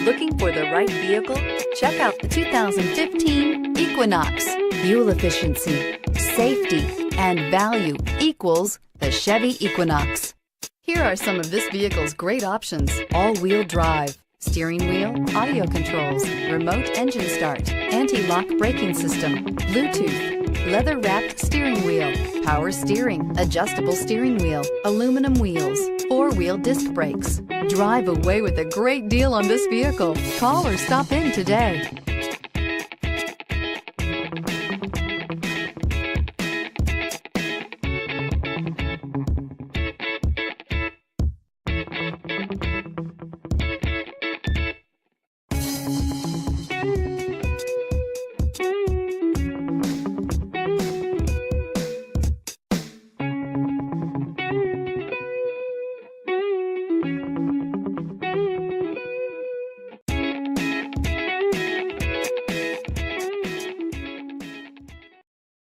Looking for the right vehicle? Check out the 2015 Equinox. Fuel efficiency, safety, and value equals the Chevy Equinox. Here are some of this vehicle's great options: all-wheel drive, steering wheel audio controls, remote engine start, anti-lock braking system, Bluetooth, leather-wrapped steering wheel, power steering, adjustable steering wheel, aluminum wheels, four-wheel disc brakes. Drive away with a great deal on this vehicle. Call or stop in today.